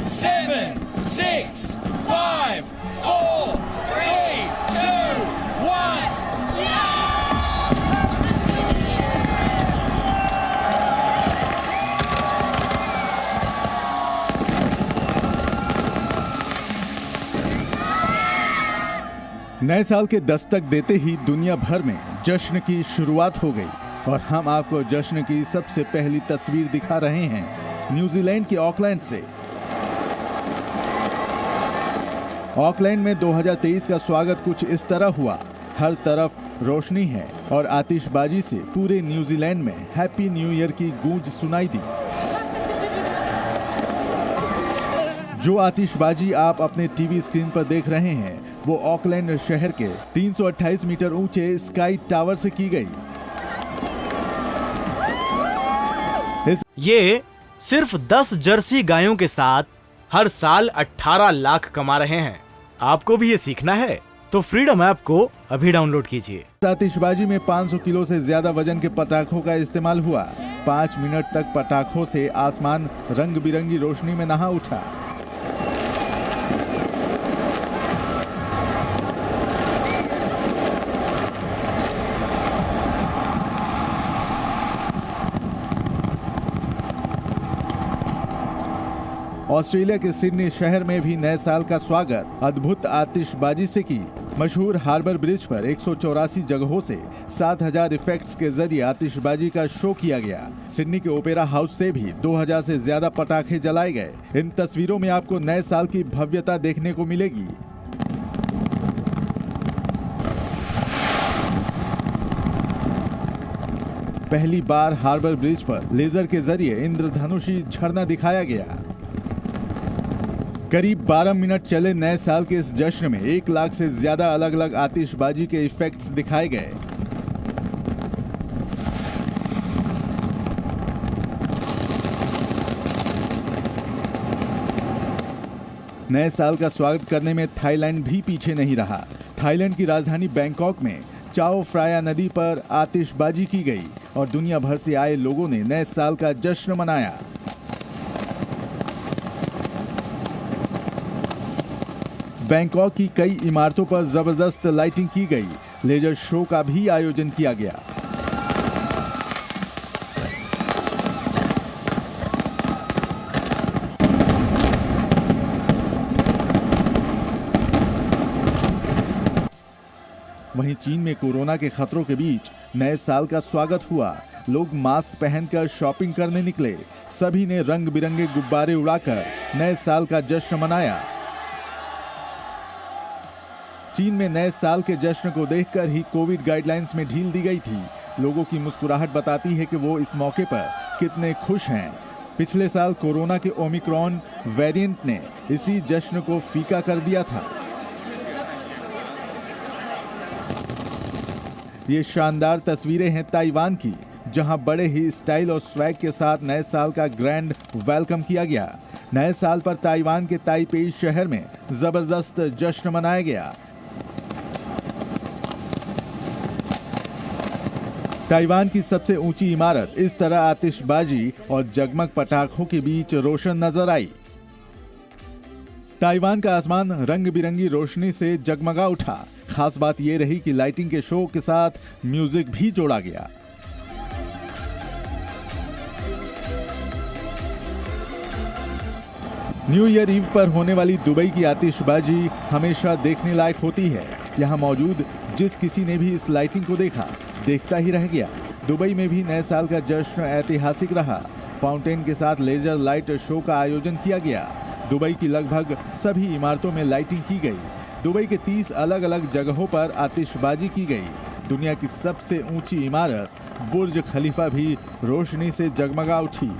7, 6, 5, 4, 3, 2, 1. नए साल के दस्तक देते ही दुनिया भर में जश्न की शुरुआत हो गई और हम आपको जश्न की सबसे पहली तस्वीर दिखा रहे हैं न्यूजीलैंड के ऑकलैंड से। ऑकलैंड में 2023 का स्वागत कुछ इस तरह हुआ। हर तरफ रोशनी है और आतिशबाजी से पूरे न्यूजीलैंड में हैप्पी न्यू ईयर की गूंज सुनाई दी। जो आतिशबाजी आप अपने टीवी स्क्रीन पर देख रहे हैं वो ऑकलैंड शहर के 328 मीटर ऊंचे स्काई टावर से की गई। ये सिर्फ 10 जर्सी गायों के साथ हर साल 18 लाख कमा रहे हैं। आपको भी ये सीखना है तो फ्रीडम ऐप को अभी डाउनलोड कीजिए। आतिशबाजी में 500 किलो से ज्यादा वजन के पटाखों का इस्तेमाल हुआ। 5 मिनट तक पटाखों से आसमान रंग बिरंगी रोशनी में नहा उठा। ऑस्ट्रेलिया के सिडनी शहर में भी नए साल का स्वागत अद्भुत आतिशबाजी से की। मशहूर हार्बर ब्रिज पर 184 जगहों से 7000 इफेक्ट्स के जरिए आतिशबाजी का शो किया गया। सिडनी के ओपेरा हाउस से भी 2000 से ज्यादा पटाखे जलाए गए। इन तस्वीरों में आपको नए साल की भव्यता देखने को मिलेगी। पहली बार हार्बर ब्रिज पर लेजर के जरिए इंद्रधनुषी झरना दिखाया गया। करीब 12 मिनट चले नए साल के इस जश्न में 1 लाख से ज्यादा अलग अलग आतिशबाजी के इफेक्ट्स दिखाए गए। नए साल का स्वागत करने में थाईलैंड भी पीछे नहीं रहा। थाईलैंड की राजधानी बैंकॉक में चाओ फ्राया नदी पर आतिशबाजी की गई और दुनिया भर से आए लोगों ने नए साल का जश्न मनाया। बैंकॉक की कई इमारतों पर जबरदस्त लाइटिंग की गई। लेजर शो का भी आयोजन किया गया। वहीं चीन में कोरोना के खतरों के बीच नए साल का स्वागत हुआ। लोग मास्क पहनकर शॉपिंग करने निकले। सभी ने रंग बिरंगे गुब्बारे उड़ाकर नए साल का जश्न मनाया। चीन में नए साल के जश्न को देखकर ही कोविड गाइडलाइंस में ढील दी गई थी। लोगों की मुस्कुराहट बताती है कि वो इस मौके पर कितने खुश हैं। पिछले साल कोरोना के ओमिक्रॉन वेरिएंट ने इसी जश्न को फीका कर दिया था। ये शानदार तस्वीरें हैं ताइवान की, जहां बड़े ही स्टाइल और स्वैग के साथ नए साल का ग्रैंड वेलकम किया गया। नए साल पर ताइवान के ताइपेई शहर में जबरदस्त जश्न मनाया गया। ताइवान की सबसे ऊंची इमारत इस तरह आतिशबाजी और जगमग पटाखों के बीच रोशन नजर आई। ताइवान का आसमान रंग बिरंगी रोशनी से जगमगा उठा। खास बात यह रही कि लाइटिंग के शो के साथ म्यूजिक भी जोड़ा गया। न्यू ईयर ईव पर होने वाली दुबई की आतिशबाजी हमेशा देखने लायक होती है। यहाँ मौजूद जिस किसी ने भी इस लाइटिंग को देखा, देखता ही रह गया। दुबई में भी नए साल का जश्न ऐतिहासिक रहा। फाउंटेन के साथ लेजर लाइट शो का आयोजन किया गया। दुबई की लगभग सभी इमारतों में लाइटिंग की गई। दुबई के 30 अलग अलग जगहों पर आतिशबाजी की गई। दुनिया की सबसे ऊंची इमारत बुर्ज खलीफा भी रोशनी से जगमगा उठी।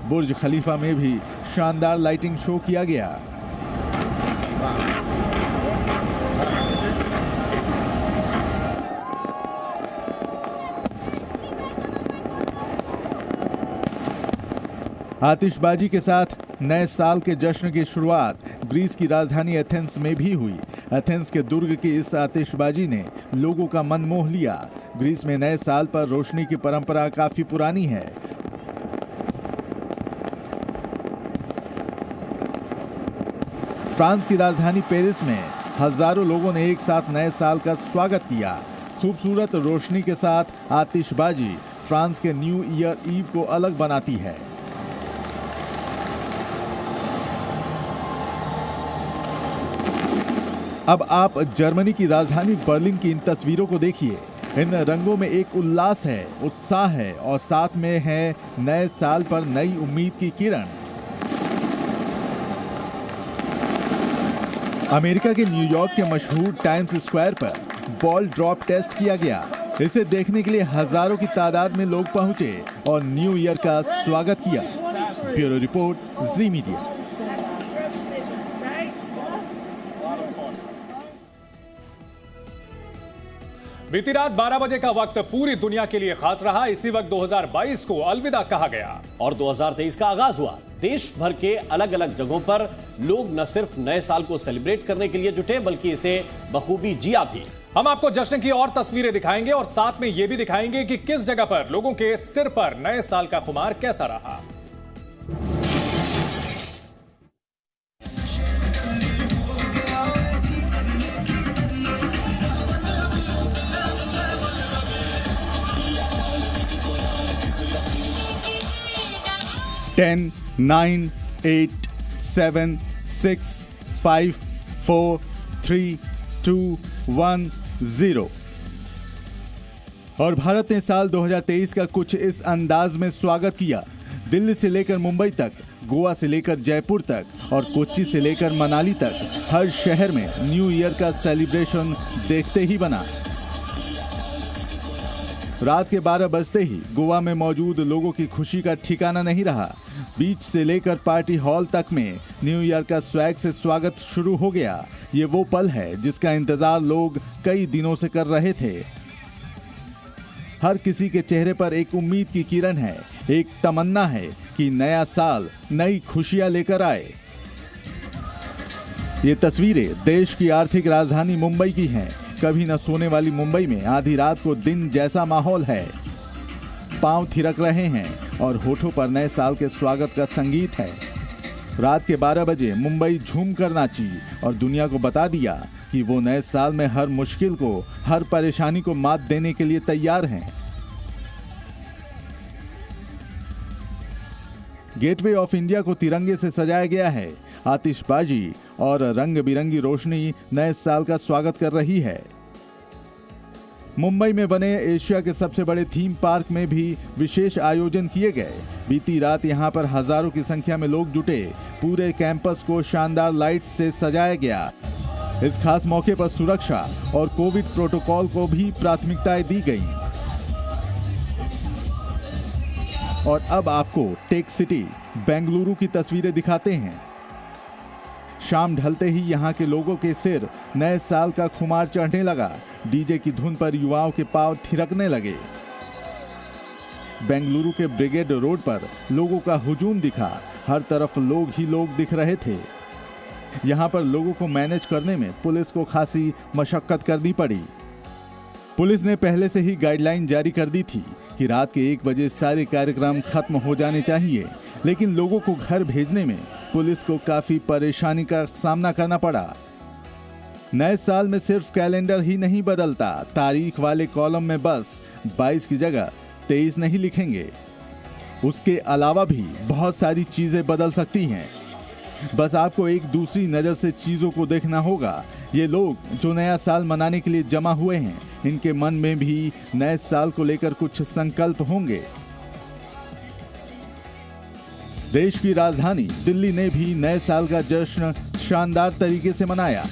बुर्ज खलीफा में भी शानदार लाइटिंग शो किया गया। आतिशबाजी के साथ नए साल के जश्न की शुरुआत ग्रीस की राजधानी एथेंस में भी हुई। एथेंस के दुर्ग की इस आतिशबाजी ने लोगों का मन मोह लिया। ग्रीस में नए साल पर रोशनी की परंपरा काफी पुरानी है। फ्रांस की राजधानी पेरिस में हजारों लोगों ने एक साथ नए साल का स्वागत किया। खूबसूरत रोशनी के साथ आतिशबाजी फ्रांस के न्यू ईयर ईव को अलग बनाती है। अब आप जर्मनी की राजधानी बर्लिन की इन तस्वीरों को देखिए। इन रंगों में एक उल्लास है, उत्साह है और साथ में है नए साल पर नई उम्मीद की किरण। अमेरिका के न्यूयॉर्क के मशहूर टाइम्स स्क्वायर पर बॉल ड्रॉप टेस्ट किया गया। इसे देखने के लिए हजारों की तादाद में लोग पहुंचे और न्यू ईयर का स्वागत किया। ब्यूरो रिपोर्ट, जी मीडिया। बीती रात 12 बजे का वक्त पूरी दुनिया के लिए खास रहा। इसी वक्त 2022 को अलविदा कहा गया और 2023 का आगाज हुआ। देश भर के अलग अलग जगहों पर लोग न सिर्फ नए साल को सेलिब्रेट करने के लिए जुटे, बल्कि इसे बखूबी जिया भी। हम आपको जश्न की और तस्वीरें दिखाएंगे और साथ में यह भी दिखाएंगे कि किस जगह पर लोगों के सिर पर नए साल का खुमार कैसा रहा। Ten, 9, 8, 7, 6, 5, 4, 3, 2, 1, 0। और भारत ने साल 2023 का कुछ इस अंदाज में स्वागत किया। दिल्ली से लेकर मुंबई तक, गोवा से लेकर जयपुर तक और कोच्चि से लेकर मनाली तक हर शहर में न्यू ईयर का सेलिब्रेशन देखते ही बना। रात के 12 बजते ही गोवा में मौजूद लोगों की खुशी का ठिकाना नहीं रहा। बीच से लेकर पार्टी हॉल तक में न्यू ईयर का स्वैग से स्वागत शुरू हो गया। ये वो पल है जिसका इंतजार लोग कई दिनों से कर रहे थे। हर किसी के चेहरे पर एक उम्मीद की किरण है, एक तमन्ना है कि नया साल नई खुशियां लेकर आए। ये तस्वीरें देश की आर्थिक राजधानी मुंबई की हैं। कभी न सोने वाली मुंबई में आधी रात को दिन जैसा माहौल है। पांव थिरक रहे हैं और होठों पर नए साल के स्वागत का संगीत है। रात के 12 बजे मुंबई झूम कर नाची और दुनिया को बता दिया कि वो नए साल में हर मुश्किल को, हर परेशानी को मात देने के लिए तैयार हैं। गेटवे ऑफ इंडिया को तिरंगे से सजाया गया है। आतिशबाजी और रंग बिरंगी रोशनी नए साल का स्वागत कर रही है। मुंबई में बने एशिया के सबसे बड़े थीम पार्क में भी विशेष आयोजन किए गए। बीती रात यहां पर हजारों की संख्या में लोग जुटे। पूरे कैंपस को शानदार लाइट्स से सजाया गया। इस खास मौके पर सुरक्षा और कोविड प्रोटोकॉल को भी प्राथमिकताएं दी गई। और अब आपको टेक सिटी बेंगलुरु की तस्वीरें दिखाते हैं। शाम ढलते ही यहाँ के लोगों के सिर नए साल का खुमार चढ़ने लगा। डीजे की धुन पर युवाओं के पांव थिरकने लगे। बेंगलुरु के ब्रिगेड रोड पर लोगों का हुजूम दिखा। हर तरफ लोग ही लोग दिख रहे थे। यहाँ पर लोगों को मैनेज करने में पुलिस को खासी मशक्कत करनी पड़ी। पुलिस ने पहले से ही गाइडलाइन जारी कर दी थी कि रात के 1 बजे सारे कार्यक्रम खत्म हो जाने चाहिए, लेकिन लोगों को घर भेजने में पुलिस को काफी परेशानी का सामना करना पड़ा। नए साल में सिर्फ कैलेंडर ही नहीं बदलता, तारीख वाले कॉलम में बस 22 की जगह 23 नहीं लिखेंगे। उसके अलावा भी बहुत सारी चीजें बदल सकती हैं। बस आपको एक दूसरी नजर से चीजों को देखना होगा। ये लोग जो नया साल मनाने के लिए जमा हुए हैं, इनके मन में भी नए साल को लेकर कुछ संकल्प होंगे। देश की राजधानी दिल्ली ने भी नए साल का जश्न शानदार तरीके से मनाया।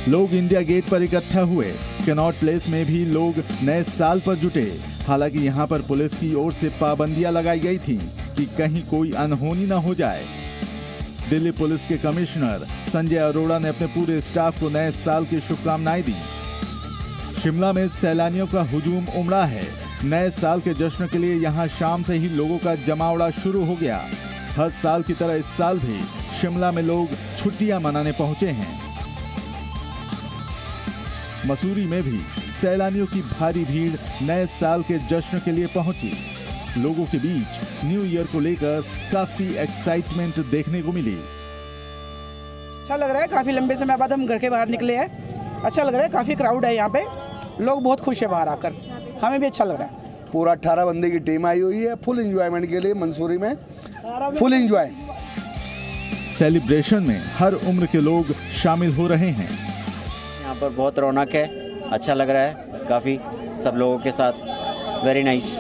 लोग इंडिया गेट पर इकट्ठा हुए। कैनॉट प्लेस में भी लोग नए साल पर जुटे। हालांकि यहां पर पुलिस की ओर से पाबंदियां लगाई गई थीं कि कहीं कोई अनहोनी न हो जाए। दिल्ली पुलिस के कमिश्नर संजय अरोड़ा ने अपने पूरे स्टाफ को नए साल की शुभकामनाएं दी। शिमला में सैलानियों का हुजूम उमड़ा है। नए साल के जश्न के लिए यहां शाम से ही लोगों का जमावड़ा शुरू हो गया। हर साल की तरह इस साल भी शिमला में लोग छुट्टियां मनाने पहुंचे हैं। मसूरी में भी सैलानियों की भारी भीड़ नए साल के जश्न के लिए पहुंची। लोगों के बीच न्यू ईयर को लेकर काफी एक्साइटमेंट देखने को मिली। अच्छा लग रहा है, काफ़ी लंबे समय बाद हम घर के बाहर निकले हैं। अच्छा लग रहा है, काफ़ी क्राउड है यहाँ पे, लोग बहुत खुश है बाहर आकर, हमें भी अच्छा लग रहा है। पूरा 18 बंदे की टीम आई हुई है फुल एंजॉयमेंट के लिए मंसूरी में, फुल एंजॉय। सेलिब्रेशन में हर उम्र के लोग शामिल हो रहे हैं। यहाँ पर बहुत रौनक है, अच्छा लग रहा है काफ़ी सब लोगों के साथ, वेरी नाइस।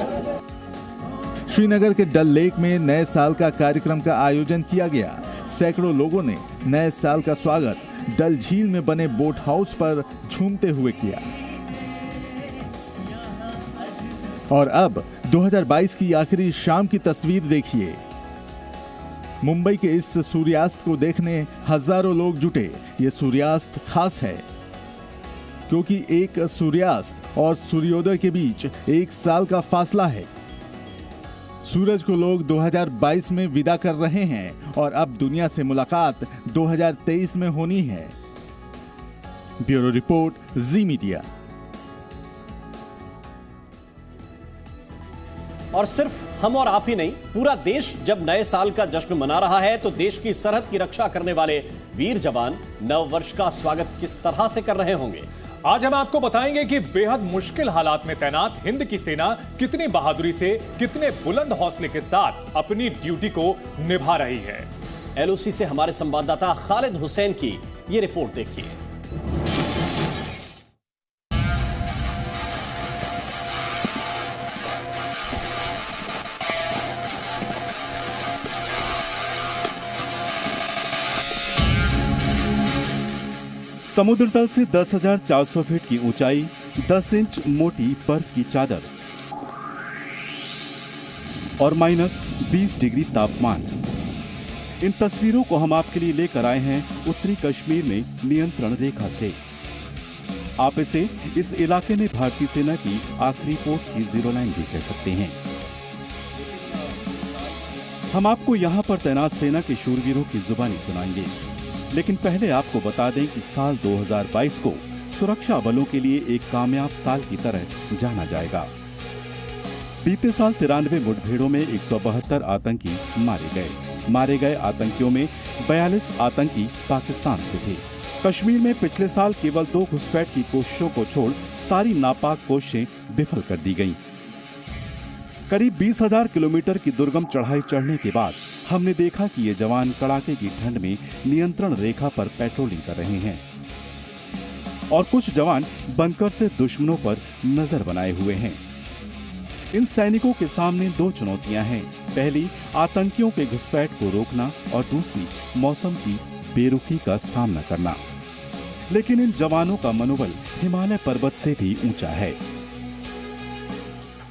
श्रीनगर के डल लेक में नए साल का कार्यक्रम का आयोजन किया गया। सैकड़ों लोगों ने नए साल का स्वागत डल झील में बने बोट हाउस पर झूमते हुए किया। और अब 2022 की आखिरी शाम की तस्वीर देखिए। मुंबई के इस सूर्यास्त को देखने हजारों लोग जुटे। ये सूर्यास्त खास है क्योंकि एक सूर्यास्त और सूर्योदय के बीच 1 साल का फासला है। सूरज को लोग 2022 में विदा कर रहे हैं और अब दुनिया से मुलाकात 2023 में होनी है। ब्यूरो रिपोर्ट, जी मीडिया। और सिर्फ हम और आप ही नहीं, पूरा देश जब नए साल का जश्न मना रहा है तो देश की सरहद की रक्षा करने वाले वीर जवान नव वर्ष का स्वागत किस तरह से कर रहे होंगे। आज हम आपको बताएंगे कि बेहद मुश्किल हालात में तैनात हिंद की सेना कितनी बहादुरी से, कितने बुलंद हौसले के साथ अपनी ड्यूटी को निभा रही है। एलओसी से हमारे संवाददाता खालिद हुसैन की ये रिपोर्ट देखिए। समुद्र तल से 10,400 फीट की ऊंचाई, 10 इंच मोटी बर्फ की चादर और -20 डिग्री तापमान। इन तस्वीरों को हम आपके लिए लेकर आए हैं उत्तरी कश्मीर में नियंत्रण रेखा से। आप इसे इस इलाके में भारतीय सेना की आखिरी पोस्ट की जीरो लाइन भी कह सकते हैं। हम आपको यहां पर तैनात सेना के शूरवीरों की जुबानी सुनाएंगे, लेकिन पहले आपको बता दें कि साल 2022 को सुरक्षा बलों के लिए एक कामयाब साल की तरह जाना जाएगा। बीते साल 93 मुठभेड़ों में 172 आतंकी मारे गए आतंकियों में 42 आतंकी पाकिस्तान से थे। कश्मीर में पिछले साल केवल 2 घुसपैठ की कोशिशों को छोड़ सारी नापाक कोशिशें विफल कर दी गईं। करीब 20,000 किलोमीटर की दुर्गम चढ़ाई चढ़ने के बाद हमने देखा कि ये जवान कड़ाके की ठंड में नियंत्रण रेखा पर पेट्रोलिंग कर रहे हैं और कुछ जवान बंकर से दुश्मनों पर नजर बनाए हुए हैं। इन सैनिकों के सामने 2 चुनौतियां हैं। पहली, आतंकियों के घुसपैठ को रोकना और दूसरी, मौसम की बेरुखी का सामना करना। लेकिन इन जवानों का मनोबल हिमालय पर्वत से भी ऊंचा है।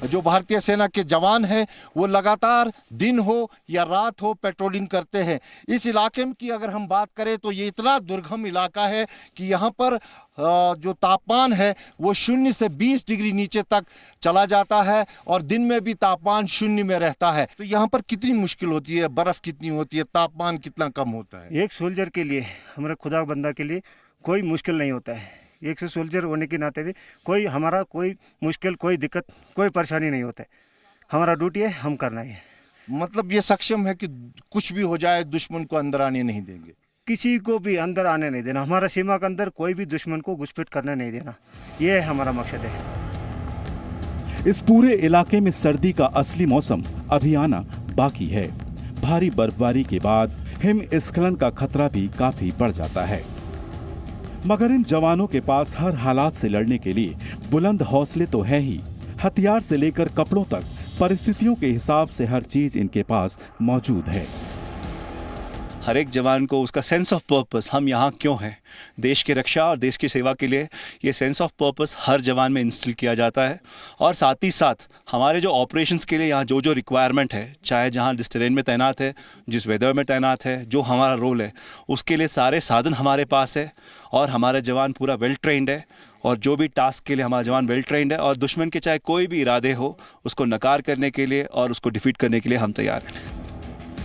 जो भारतीय सेना के जवान हैं वो लगातार दिन हो या रात हो पेट्रोलिंग करते हैं। इस इलाके की अगर हम बात करें तो ये इतना दुर्गम इलाका है कि यहाँ पर जो तापमान है वो 0 से 20 डिग्री नीचे तक चला जाता है और दिन में भी तापमान 0 में रहता है। तो यहाँ पर कितनी मुश्किल होती है, बर्फ कितनी होती है, तापमान कितना कम होता है। एक सोल्जर के लिए, हमारे खुदा बंदा के लिए कोई मुश्किल नहीं होता है। एक से सोल्जर होने के नाते भी हमारा कोई मुश्किल, कोई दिक्कत, कोई परेशानी नहीं होता है। हमारा ड्यूटी है, हम करना है। मतलब ये सक्षम है कि कुछ भी हो जाए दुश्मन को अंदर आने नहीं देंगे, किसी को भी अंदर आने नहीं देना। हमारा सीमा के अंदर कोई भी दुश्मन को घुसपैठ करने नहीं देना, ये हमारा मकसद है। इस पूरे इलाके में सर्दी का असली मौसम अभी आना बाकी है। भारी बर्फबारी के बाद हिमस्खलन का खतरा भी काफी बढ़ जाता है। मगर इन जवानों के पास हर हालात से लड़ने के लिए बुलंद हौसले तो है ही, हथियार से लेकर कपड़ों तक परिस्थितियों के हिसाब से हर चीज इनके पास मौजूद है। हर एक जवान को उसका सेंस ऑफ पर्पस, हम यहाँ क्यों हैं, देश की रक्षा और देश की सेवा के लिए, ये सेंस ऑफ पर्पस हर जवान में इंस्टिल किया जाता है। और साथ ही साथ हमारे जो ऑपरेशंस के लिए यहाँ जो जो रिक्वायरमेंट है, चाहे जहाँ जिस टेरेन में तैनात है, जिस वेदर में तैनात है, जो हमारा रोल है, उसके लिए सारे साधन हमारे पास है और हमारे जवान पूरा वेल ट्रेंड है। और जो भी टास्क के लिए हमारा जवान वेल ट्रेंड है और दुश्मन के चाहे कोई भी इरादे हो उसको नकार करने के लिए और उसको डिफीट करने के लिए हम तैयार हैं।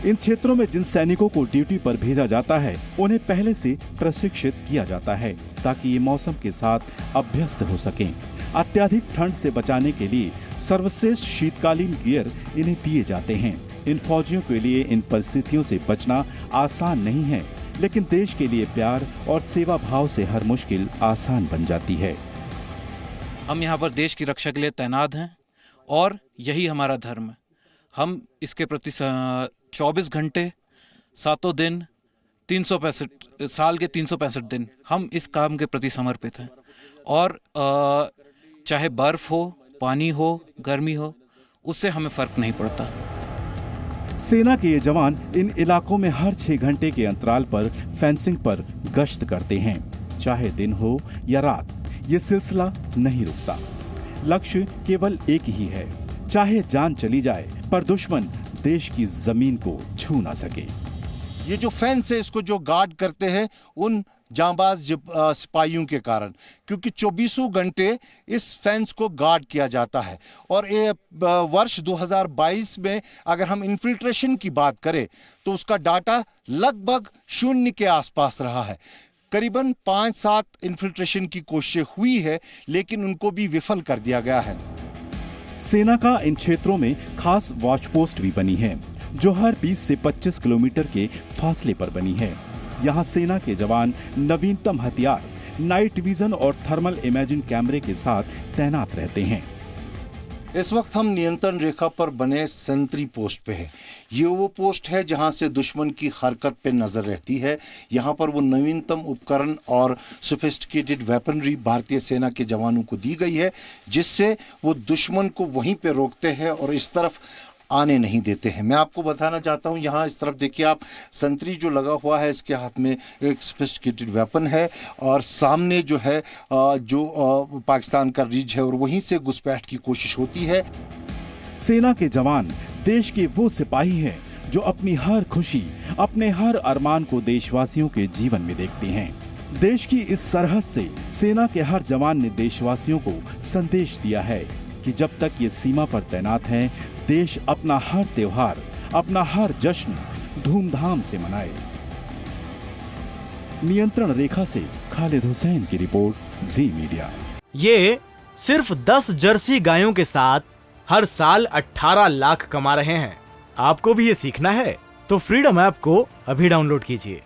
इन क्षेत्रों में जिन सैनिकों को ड्यूटी पर भेजा जाता है उन्हें पहले से प्रशिक्षित किया जाता है ताकि ये मौसम के साथ अभ्यस्त हो सकें। अत्यधिक ठंड से बचाने के लिए सर्वश्रेष्ठ शीतकालीन गियर इन्हें दिए जाते हैं। इन फौजियों के लिए इन परिस्थितियों से बचना आसान नहीं है, लेकिन देश के लिए प्यार और सेवा भाव से हर मुश्किल आसान बन जाती है। हम यहाँ पर देश की रक्षा के लिए तैनात हैं और यही हमारा धर्म है। हम इसके प्रति 24 घंटे 7 दिन 365 साल के 365 दिन हम इस काम के प्रति समर्पित हैं। और चाहे बर्फ हो, पानी हो, गर्मी हो, उससे हमें फर्क नहीं पड़ता। सेना के ये जवान इन इलाकों में हर 6 घंटे के अंतराल पर फेंसिंग पर गश्त करते हैं। चाहे दिन हो या रात, ये सिलसिला नहीं रुकता। लक्ष्य केवल एक ही है, चाहे जान चली जाए पर दुश्मन देश की जमीन को छू ना सके। ये जो फेंस है, इसको जो गार्ड करते हैं उन जांबाज सिपाहियों के कारण, क्योंकि 24 घंटे इस फेंस को गार्ड किया जाता है। और ये वर्ष 2022 में अगर हम इन्फिल्ट्रेशन की बात करें तो उसका डाटा लगभग 0 के आसपास रहा है। करीबन 5-7 इन्फिल्ट्रेशन की कोशिशें हुई है, लेकिन उनको भी विफल कर दिया गया है। सेना का इन क्षेत्रों में खास वॉच पोस्ट भी बनी है, जो हर 20 से 25 किलोमीटर के फासले पर बनी है। यहाँ सेना के जवान नवीनतम हथियार, नाइट विजन और थर्मल इमेजिंग कैमरे के साथ तैनात रहते हैं। इस वक्त हम नियंत्रण रेखा पर बने सेंट्री पोस्ट पे है। ये वो पोस्ट है जहां से दुश्मन की हरकत पे नजर रहती है। यहाँ पर वो नवीनतम उपकरण और सोफिस्टिकेटेड वेपनरी भारतीय सेना के जवानों को दी गई है, जिससे वो दुश्मन को वहीं पे रोकते हैं और इस तरफ आने नहीं देते हैं। मैं आपको बताना चाहता हूं, यहाँ इस तरफ देखिए आप, संतरी जो लगा हुआ है इसके हाथ में एक सोफिस्टिकेटेड वेपन है और सामने जो है पाकिस्तान का रिज है और वहीं से घुसपैठ की कोशिश होती है। सेना के जवान देश के वो सिपाही हैं जो अपनी हर खुशी, अपने हर अरमान को देशवासियों के जीवन में देखते हैं। देश की इस सरहद से सेना के हर जवान ने देशवासियों को संदेश दिया है कि जब तक ये सीमा पर तैनात हैं, देश अपना हर त्योहार, अपना हर जश्न धूमधाम से मनाए। नियंत्रण रेखा से खालिद हुसैन की रिपोर्ट, जी मीडिया। ये सिर्फ 10 जर्सी गायों के साथ हर साल 18 लाख कमा रहे हैं। आपको भी ये सीखना है तो फ्रीडम ऐप को अभी डाउनलोड कीजिए।